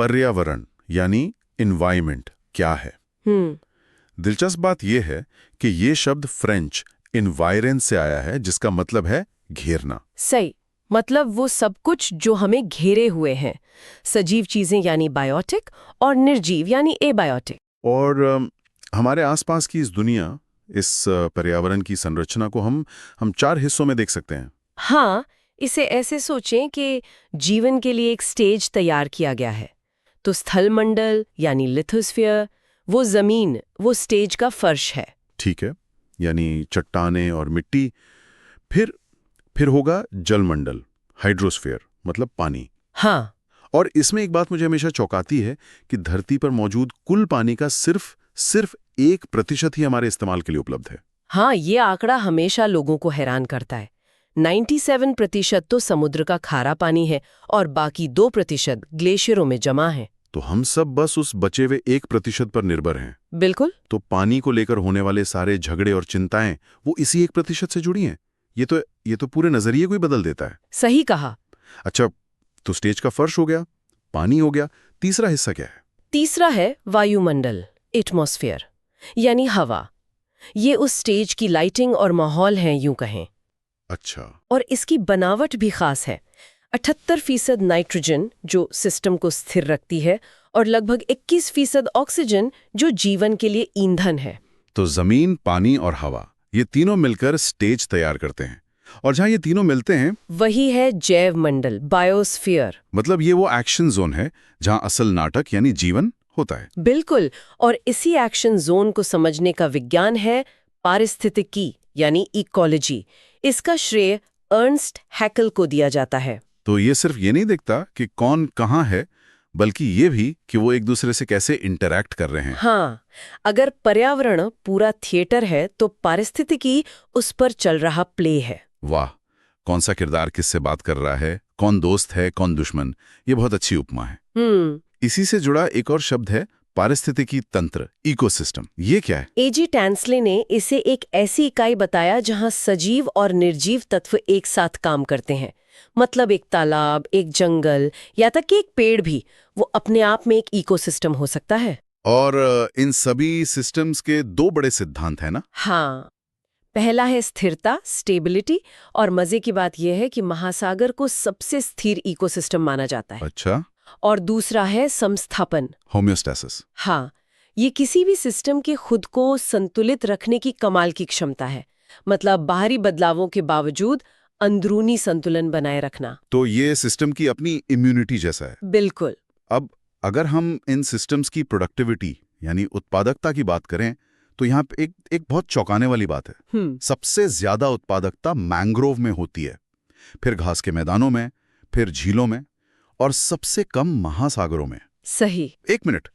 पर्यावरण यानी इन्वायरमेंट क्या है? दिलचस्प बात यह है कि ये शब्द फ्रेंच इन्वायरन से आया है, जिसका मतलब है घेरना। सही, मतलब वो सब कुछ जो हमें घेरे हुए हैं, सजीव चीजें यानी बायोटिक और निर्जीव यानी एबायोटिक। और हमारे आसपास की इस दुनिया, इस पर्यावरण की संरचना को हम 4 हिस्सों में देख सकते हैं। हाँ, इसे ऐसे सोचें कि जीवन के लिए एक स्टेज तैयार किया गया है। तो स्थलमंडल यानी लिथोस्फीयर, वो जमीन, वो स्टेज का फर्श है। ठीक है, यानी चट्टानें और मिट्टी। फिर होगा जलमंडल, हाइड्रोस्फीयर, मतलब पानी। हाँ, और इसमें एक बात मुझे हमेशा चौंकाती है कि धरती पर मौजूद कुल पानी का सिर्फ 1% ही हमारे इस्तेमाल के लिए उपलब्ध है। हाँ, ये आंकड़ा हमेशा लोगों को हैरान करता है। 97% तो समुद्र का खारा पानी है और बाकी 2% ग्लेशियरों में जमा है। तो हम सब बस उस बचे हुए 1% पर निर्भर हैं। बिल्कुल। तो पानी को लेकर होने वाले सारे झगड़े और चिंताएं वो इसी 1% से जुड़ी हैं। ये तो पूरे नजरिए को ही बदल देता है। सही कहा। अच्छा, तो स्टेज का फर्श हो गया, पानी हो गया, तीसरा हिस्सा क्या है? तीसरा है वायुमंडल, एटमॉस्फेयर, यानी हवा। ये उस स्टेज की लाइटिंग और माहौल हैं, यूं कहें। अच्छा। और इसकी बनावट भी खास है। 78% नाइट्रोजन जो सिस्टम को स्थिर रखती है और लगभग 21% ऑक्सीजन जो जीवन के लिए ईंधन है। तो जमीन, पानी और हवा, ये तीनों मिलकर स्टेज तैयार करते हैं। और जहां ये तीनों मिलते हैं वही है जैव मंडल, बायोस्फीयर। मतलब ये वो एक्शन जोन है जहां असल नाटक यानी जीवन होता है। बिल्कुल। और इसी एक्शन जोन को समझने का विज्ञान है पारिस्थितिकी यानी इकोलॉजी। इसका श्रेय अर्नस्ट हैकल को दिया जाता है। तो ये सिर्फ ये नहीं देखता कि कौन कहाँ है, बल्कि ये भी कि वो एक दूसरे से कैसे इंटरैक्ट कर रहे हैं। हाँ, अगर पर्यावरण पूरा थिएटर है तो पारिस्थितिकी उस पर चल रहा प्ले है। वाह, कौन सा किरदार किससे बात कर रहा है, कौन दोस्त है कौन दुश्मन, ये बहुत अच्छी उपमा है। इसी से जुड़ा एक और शब्द है पारिस्थितिकी तंत्र, इकोसिस्टम। ये क्या है? एजी टैंसले ने इसे एक ऐसी इकाई बताया जहां सजीव और निर्जीव तत्व एक साथ काम करते हैं। मतलब एक तालाब, एक जंगल या तक कि एक पेड़ भी, वो अपने आप में एक इकोसिस्टम हो सकता है। और इन सभी सिस्टम्स के 2 बड़े सिद्धांत हैं ना? हाँ, पहला है स्थिरता, स्टेबिलिटी, और मजे की बात यह है कि महासागर को सबसे स्थिर इकोसिस्टम माना जाता है। अच्छा। और दूसरा है समस्थापन, होम्योस्टेसिस। हाँ, ये किसी भी सिस्टम के खुद को संतुलित रखने की कमाल की क्षमता है। मतलब बाहरी बदलावों के बावजूद अंदरूनी संतुलन बनाए रखना। तो ये सिस्टम की अपनी इम्यूनिटी जैसा है। बिल्कुल। अब अगर हम इन सिस्टम्स की प्रोडक्टिविटी यानी उत्पादकता की बात करें तो यहाँ पे एक बहुत चौंकाने वाली बात है। सबसे ज्यादा उत्पादकता मैंग्रोव में होती है, फिर घास के मैदानों में, फिर झीलों में, और सबसे कम महासागरों में। सही। 1 मिनट,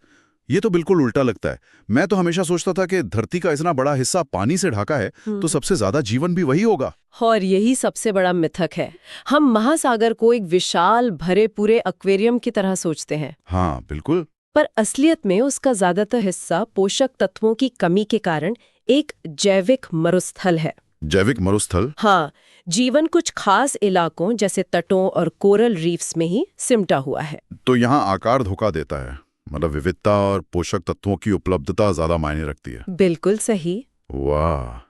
ये तो बिल्कुल उल्टा लगता है। मैं तो हमेशा सोचता था कि धरती का इतना बड़ा हिस्सा पानी से ढका है तो सबसे ज्यादा जीवन भी वही होगा। और यही सबसे बड़ा मिथक है। हम महासागर को एक विशाल भरे पूरे एक्वेरियम की तरह सोचते हैं। हाँ बिल्कुल। पर असलियत में उसका ज्यादातर हिस्सा पोषक तत्वों की कमी के कारण एक जैविक मरुस्थल है। जैविक मरुस्थल? हाँ, जीवन कुछ खास इलाकों जैसे तटों और कोरल रीफ्स में ही सिमटा हुआ है। तो यहाँ आकार धोखा देता है, मतलब विविधता और पोषक तत्वों की उपलब्धता ज्यादा मायने रखती है। बिल्कुल सही। वाह,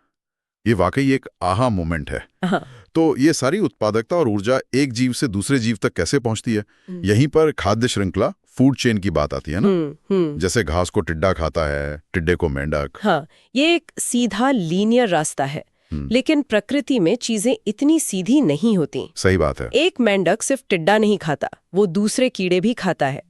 ये वाकई एक आहा मोमेंट है। हाँ। तो ये सारी उत्पादकता और ऊर्जा एक जीव से दूसरे जीव तक कैसे पहुंचती है? यहीं पर खाद्य श्रृंखला, फूड चेन की बात आती है ना। जैसे घास को टिड्डा खाता है, टिड्डे को मेंढक। हाँ, ये एक सीधा लीनियर रास्ता है। लेकिन प्रकृति में चीजें इतनी सीधी नहीं होती। सही बात है। एक मेंढक सिर्फ टिड्डा नहीं खाता, वो दूसरे कीड़े भी खाता है।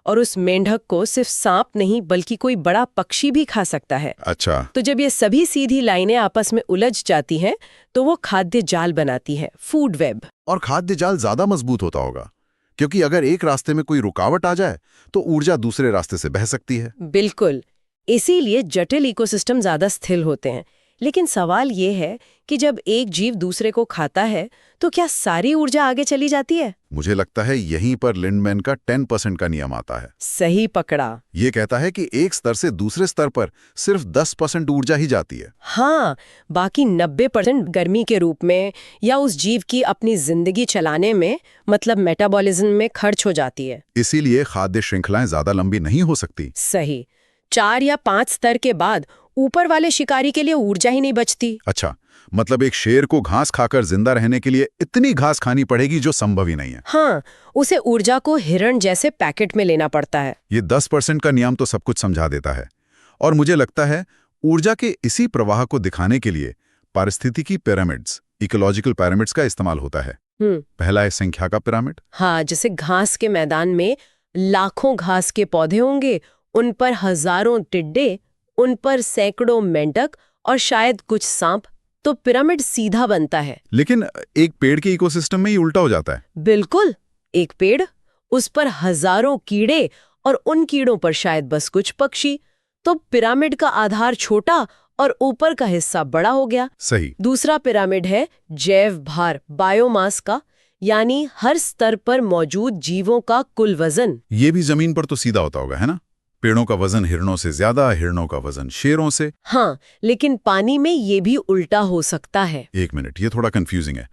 और उस मेंढक को सिर्फ सांप नहीं बल्कि कोई बड़ा पक्षी भी खा सकता है। अच्छा। तो जब ये सभी सीधी लाइनें आपस में उलझ जाती हैं तो वो खाद्य जाल बनाती है, फूड वेब। और खाद्य जाल ज्यादा मजबूत होता होगा क्योंकि अगर एक रास्ते में कोई रुकावट आ जाए तो ऊर्जा दूसरे रास्ते से बह सकती है। बिल्कुल, इसीलिए जटिल इकोसिस्टम ज्यादा स्थिर होते हैं। लेकिन सवाल ये है कि जब एक जीव दूसरे को खाता है तो क्या सारी ऊर्जा आगे चली जाती है? मुझे लगता है यहीं पर लिंडमैन का 10% का नियम आता है। सही पकड़ा। ये कहता है कि एक स्तर से दूसरे स्तर पर सिर्फ 10% ऊर्जा ही जाती है। हाँ, बाकी 90% गर्मी के रूप में या उस जीव की अपनी जिंदगी चलाने में, मतलब मेटाबॉलिज्म में खर्च हो जाती है। इसीलिए खाद्य श्रृंखलाएं ज्यादा लंबी नहीं हो सकती। सही। 4 या 5 स्तर के बाद ऊपर वाले शिकारी के लिए ऊर्जा ही नहीं बचती। अच्छा, मतलब एक शेर को घास खाकर जिंदा रहने के लिए इतनी घास खानी पड़ेगी जो संभव ही नहीं है। हाँ, उसे ऊर्जा को हिरण जैसे पैकेट में लेना पड़ता है। ये 10% का नियम तो सब कुछ समझा देता है। और मुझे लगता है ऊर्जा के इसी प्रवाह को दिखाने के लिए पारिस्थितिकी पिरामिड्स, इकोलॉजिकल पिरामिड्स का इस्तेमाल होता है। पहला है संख्या का पिरामिड। हाँ, जैसे घास के मैदान में लाखों घास के पौधे होंगे, उन पर हजारों टिड्डे, उन पर सैकड़ों मेंढक और शायद कुछ सांप, तो पिरामिड सीधा बनता है। लेकिन एक पेड़ के इकोसिस्टम में ही उल्टा हो जाता है। बिल्कुल, एक पेड़, उस पर हजारों कीड़े और उन कीड़ों पर शायद बस कुछ पक्षी, तो पिरामिड का आधार छोटा और ऊपर का हिस्सा बड़ा हो गया। सही। दूसरा पिरामिड है जैव भार, बायोमास का, यानी हर स्तर पर मौजूद जीवों का कुल वजन। ये भी जमीन पर तो सीधा होता होगा, है ना? पेड़ों का वजन हिरणों से ज्यादा, हिरणों का वजन शेरों से। हाँ, लेकिन पानी में ये भी उल्टा हो सकता है। एक मिनट, ये थोड़ा कंफ्यूजिंग है।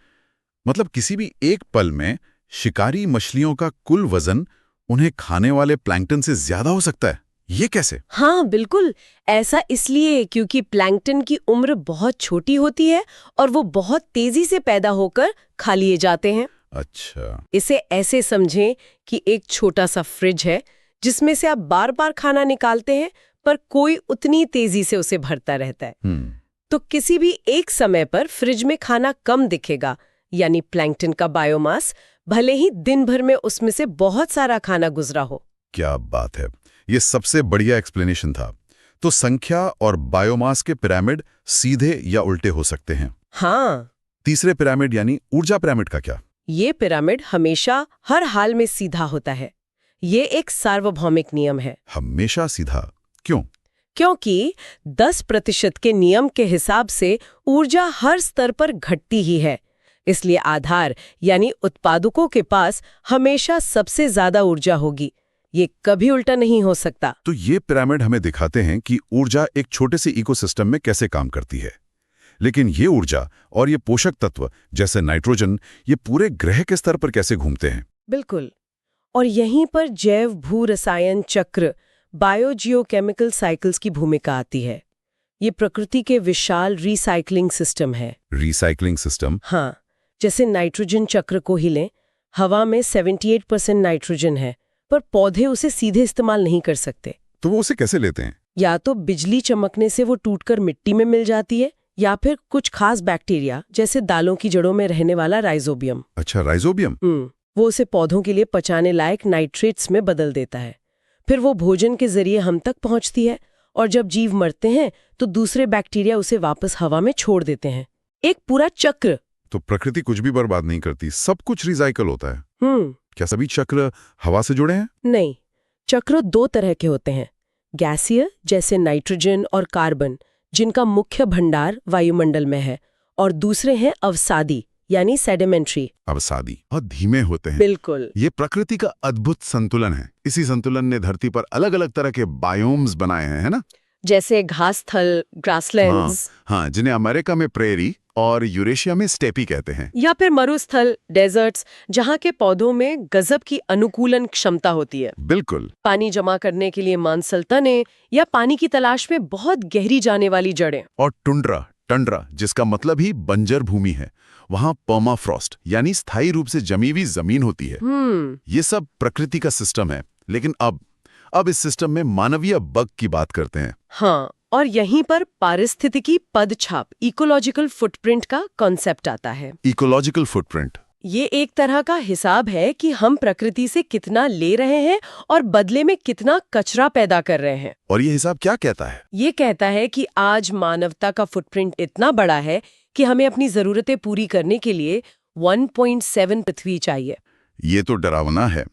मतलब किसी भी एक पल में शिकारी मछलियों का कुल वजन उन्हें खाने वाले प्लैंकटन से ज्यादा हो सकता है। ये कैसे? हाँ बिल्कुल, ऐसा इसलिए क्योंकि प्लैंकटन की उम्र बहुत छोटी होती है और वो बहुत तेजी से पैदा होकर खा लिए जाते हैं। अच्छा। इसे ऐसे समझें कि एक छोटा सा फ्रिज है जिसमें से आप बार बार खाना निकालते हैं, पर कोई उतनी तेजी से उसे भरता रहता है। तो किसी भी एक समय पर फ्रिज में खाना कम दिखेगा, यानी प्लैंकटन का बायोमास, भले ही दिन भर में उसमें से बहुत सारा खाना गुजरा हो। क्या बात है, ये सबसे बढ़िया एक्सप्लेनेशन था। तो संख्या और बायोमास के पिरामिड सीधे या उल्टे हो सकते हैं। हाँ। तीसरे पिरामिड यानी ऊर्जा पिरामिड का क्या? ये पिरामिड हमेशा हर हाल में सीधा होता है। ये एक सार्वभौमिक नियम है। हमेशा सीधा क्यों? क्योंकि 10% के नियम के हिसाब से ऊर्जा हर स्तर पर घटती ही है, इसलिए आधार यानी उत्पादकों के पास हमेशा सबसे ज्यादा ऊर्जा होगी। ये कभी उल्टा नहीं हो सकता। तो ये पिरामिड हमें दिखाते हैं कि ऊर्जा एक छोटे से इकोसिस्टम में कैसे काम करती है। लेकिन ये ऊर्जा और ये पोषक तत्व जैसे नाइट्रोजन, ये पूरे ग्रह के स्तर पर कैसे घूमते हैं? बिल्कुल, और यहीं पर जैव भू रसायन चक्र, बायोजियोकेमिकल साइकिल्स की भूमिका आती है। ये प्रकृति के विशाल रिसाइकलिंग सिस्टम है। Recycling system? हाँ, जैसे नाइट्रोजन चक्र को ही लें, हवा में 78% नाइट्रोजन है, पर पौधे उसे सीधे इस्तेमाल नहीं कर सकते। तो वो उसे कैसे लेते हैं? या तो बिजली चमकने से वो टूटकर मिट्टी में मिल जाती है, या फिर कुछ खास बैक्टीरिया जैसे दालों की जड़ों में रहने वाला राइजोबियम। अच्छा, राइजोबियम। वो उसे पौधों के लिए पचाने लायक नाइट्रेट्स में बदल देता है। फिर वो भोजन के जरिए हम तक पहुंचती है, और जब जीव मरते हैं तो दूसरे बैक्टीरिया उसे वापस हवा में छोड़ देते हैं। एक पूरा चक्र। तो प्रकृति कुछ भी बर्बाद नहीं करती, सब कुछ रिसाइकल होता है। क्या सभी चक्र हवा से जुड़े हैं? नहीं, चक्र 2 तरह के होते हैं। गैसीय जैसे नाइट्रोजन और कार्बन, जिनका मुख्य भंडार वायुमंडल में है, और दूसरे हैं अवसादी यानी सेडिमेंट्री। अवसादी और धीमे होते हैं। बिल्कुल। ये प्रकृति का अद्भुत संतुलन है। इसी संतुलन ने धरती पर अलग अलग तरह के बायोम्स बनाए हैं, है ना? जैसे घास स्थल, ग्रासलैंड्स। हाँ, जिन्हें अमेरिका में प्रेरी और यूरेशिया में स्टेपी कहते हैं। या फिर मरुस्थल, डेजर्ट्स, जहाँ के पौधों में गजब की अनुकूलन क्षमता होती है। बिल्कुल। पानी जमा करने के लिए मांसल तने, या पानी की तलाश में बहुत गहरी जाने वाली जड़ें। और टंड्रा, जिसका मतलब ही बंजर भूमि है, वहाँ पर्माफ्रॉस्ट यानी स्थायी रूप से जमी हुई जमीन होती है। ये सब प्रकृति का सिस्टम है। लेकिन अब इस सिस्टम में मानवीय बग की बात करते हैं। हाँ, और यहीं पर पारिस्थितिकी पदछाप, इकोलॉजिकल फुटप्रिंट का कॉन्सेप्ट आता है। इकोलॉजिकल फुटप्रिंट ये एक तरह का हिसाब है कि हम प्रकृति से कितना ले रहे हैं और बदले में कितना कचरा पैदा कर रहे हैं। और ये हिसाब क्या कहता है? ये कहता है कि आज मानवता का फुटप्रिंट इतना बड़ा है कि हमें अपनी जरूरतें पूरी करने के लिए 1.7 पृथ्वी चाहिए। ये तो डरावना है।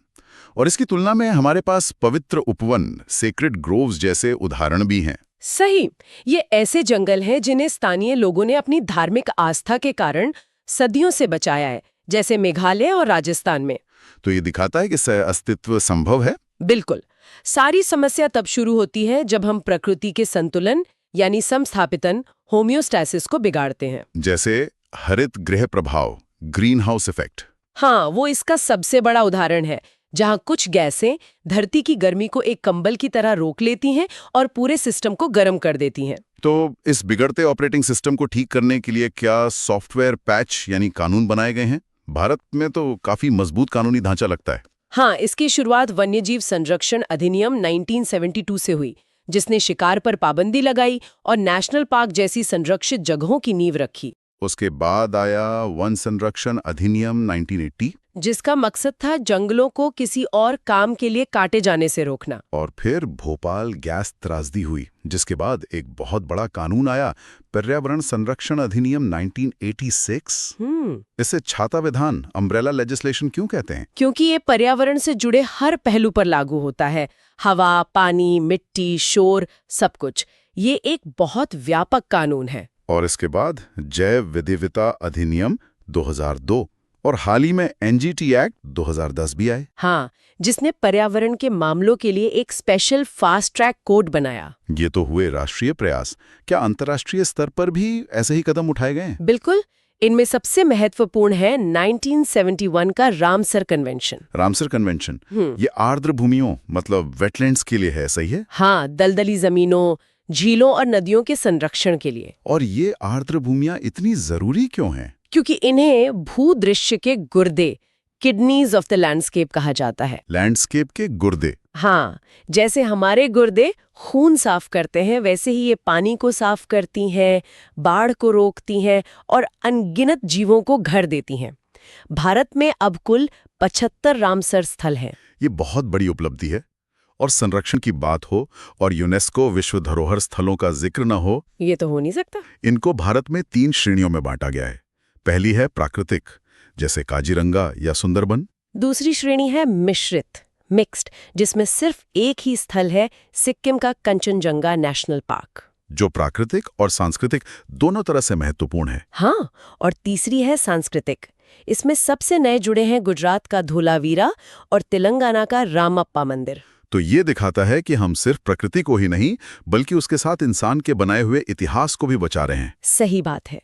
और इसकी तुलना में हमारे पास पवित्र उपवन, सेक्रेड ग्रोव्स जैसे उदाहरण भी हैं। सही। ये ऐसे जंगल हैं जिन्हें स्थानीय लोगों ने अपनी धार्मिक आस्था के कारण सदियों से बचाया है, जैसे मेघालय और राजस्थान में। तो ये दिखाता है कि अस्तित्व संभव है। बिल्कुल। सारी समस्या तब शुरू होती है जब हम प्रकृति के संतुलन यानी समस्थापितन, होम्योस्टैसिस को बिगाड़ते हैं। जैसे हरित गृह प्रभाव, ग्रीन हाउस इफेक्ट। हाँ, वो इसका सबसे बड़ा उदाहरण है, जहाँ कुछ गैसें धरती की गर्मी को एक कंबल की तरह रोक लेती हैं और पूरे सिस्टम को गर्म कर देती हैं। तो इस बिगड़ते ऑपरेटिंग सिस्टम को ठीक करने के लिए क्या सॉफ्टवेयर पैच यानी कानून बनाए गए हैं? भारत में तो काफी मजबूत कानूनी ढांचा लगता है। हाँ, इसकी शुरुआत वन्यजीव संरक्षण अधिनियम 1972 से हुई, जिसने शिकार पर पाबंदी लगाई और नेशनल पार्क जैसी संरक्षित जगहों की नींव रखी। उसके बाद आया वन संरक्षण अधिनियम 1980, जिसका मकसद था जंगलों को किसी और काम के लिए काटे जाने से रोकना। और फिर भोपाल गैस त्रासदी हुई, जिसके बाद एक बहुत बड़ा कानून आया, पर्यावरण संरक्षण अधिनियम 1986। इसे छाता विधान, अम्ब्रेला लेजिस्लेशन क्यों कहते हैं? क्योंकि ये पर्यावरण से जुड़े हर पहलू पर लागू होता है। हवा, पानी, मिट्टी, शोर, सब कुछ। ये एक बहुत व्यापक कानून है। और इसके बाद जैव विविधता अधिनियम 2002 और हाल ही में एनजीटी एक्ट 2010 भी आए। हाँ, जिसने पर्यावरण के मामलों के लिए एक स्पेशल फास्ट ट्रैक कोड बनाया। ये तो हुए राष्ट्रीय प्रयास। क्या अंतर्राष्ट्रीय स्तर पर भी ऐसे ही कदम उठाए गए हैं? बिल्कुल। इनमें सबसे महत्वपूर्ण है 1971 का रामसर कन्वेंशन। रामसर कन्वेंशन, ये आर्द्र भूमियों मतलब वेटलैंड्स के लिए है, सही है? हाँ, दलदली जमीनों, झीलों और नदियों के संरक्षण के लिए। और ये आर्द्र भूमियां इतनी जरूरी क्यों हैं? क्योंकि इन्हें भूदृश्य के गुर्दे, किडनीज ऑफ द लैंडस्केप कहा जाता है। लैंडस्केप के गुर्दे? हाँ, जैसे हमारे गुर्दे खून साफ करते हैं, वैसे ही ये पानी को साफ करती हैं, बाढ़ को रोकती हैं और अनगिनत जीवों को घर देती हैं। भारत में अब कुल 75 रामसर स्थल हैं। ये बहुत बड़ी उपलब्धि है। और संरक्षण की बात हो और यूनेस्को विश्व धरोहर स्थलों का जिक्र न हो, ये तो हो नहीं सकता। इनको भारत में 3 श्रेणियों में बांटा गया है। पहली है प्राकृतिक, जैसे काजीरंगा या सुंदरबन। दूसरी श्रेणी है मिश्रित, मिक्स्ड, जिसमें सिर्फ एक ही स्थल है, सिक्किम का कंचनजंगा नेशनल पार्क, जो प्राकृतिक और सांस्कृतिक दोनों तरह से महत्वपूर्ण है। हाँ, और तीसरी है सांस्कृतिक। इसमें सबसे नए जुड़े हैं गुजरात का धोलावीरा और तेलंगाना का रामप्पा मंदिर। तो ये दिखाता है कि हम सिर्फ प्रकृति को ही नहीं बल्कि उसके साथ इंसान के बनाए हुए इतिहास को भी बचा रहे हैं। सही बात है।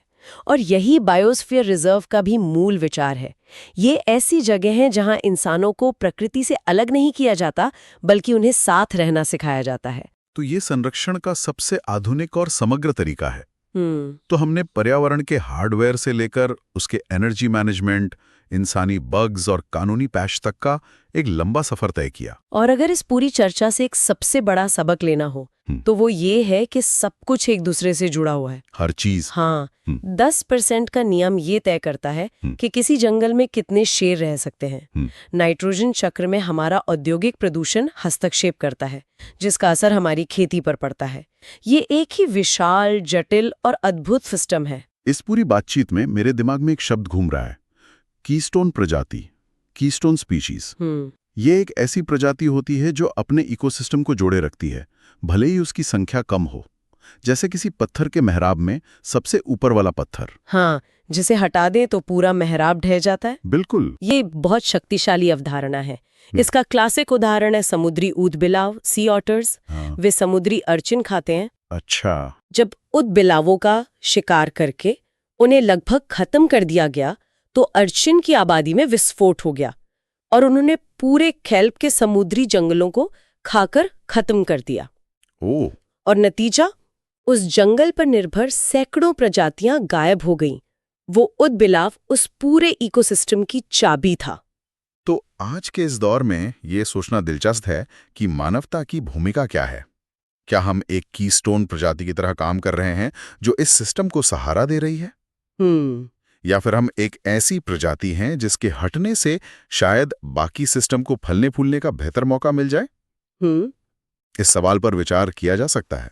और यही बायोस्फीयर रिजर्व का भी मूल विचार है। ये ऐसी जगह हैं जहां इंसानों को प्रकृति से अलग नहीं किया जाता, बल्कि उन्हें साथ रहना सिखाया जाता है। तो ये संरक्षण का सबसे आधुनिक और समग्र तरीका है। तो हमने पर्यावरण के हार्डवेयर से लेकर उसके एनर्जी मैनेजमेंट, इंसानी बग्स और कानूनी पैच तक का एक लंबा सफर तय किया। और अगर इस पूरी चर्चा से एक सबसे बड़ा सबक लेना हो तो वो ये है कि सब कुछ एक दूसरे से जुड़ा हुआ है। हर चीज। हाँ, 10% का नियम ये तय करता है कि किसी जंगल में कितने शेर रह सकते हैं। नाइट्रोजन चक्र में हमारा औद्योगिक प्रदूषण हस्तक्षेप करता है, जिसका असर हमारी खेती पर पड़ता है। ये एक ही विशाल, जटिल और अद्भुत सिस्टम है। इस पूरी बातचीत में मेरे दिमाग में एक शब्द घूम रहा है, कीस्टोन प्रजाति, कीस्टोन स्पीशीज। ये एक ऐसी प्रजाति होती है जो अपने इकोसिस्टम को जोड़े रखती है, भले ही उसकी संख्या कम हो। जैसे किसी पत्थर के मेहराब में सबसे ऊपर वाला पत्थर। हाँ, जिसे हटा दें तो पूरा मेहराब ढह जाता है। बिल्कुल। ये बहुत शक्तिशाली अवधारणा है। इसका क्लासिक उदाहरण है समुद्री ऊदबिलाव, सी ऑटर्स। वे समुद्री अर्चिन खाते हैं। अच्छा। जब ऊदबिलावों का शिकार करके उन्हें लगभग खत्म कर दिया गया तो अर्चिन की आबादी में विस्फोट हो गया और उन्होंने पूरे केल्प के समुद्री जंगलों को खाकर खत्म कर दिया। ओह। और नतीजा, उस जंगल पर निर्भर सैकड़ों प्रजातियां गायब हो गईं। वो ऊदबिलाव उस पूरे इकोसिस्टम की चाबी था। तो आज के इस दौर में ये सोचना दिलचस्प है कि मानवता की भूमिका क्या है। क्या हम एक कीस्टोन प्रजाति की तरह काम कर रहे हैं जो इस सिस्टम को सहारा दे रही है, या फिर हम एक ऐसी प्रजाति हैं जिसके हटने से शायद बाकी सिस्टम को फलने फूलने का बेहतर मौका मिल जाए? इस सवाल पर विचार किया जा सकता है।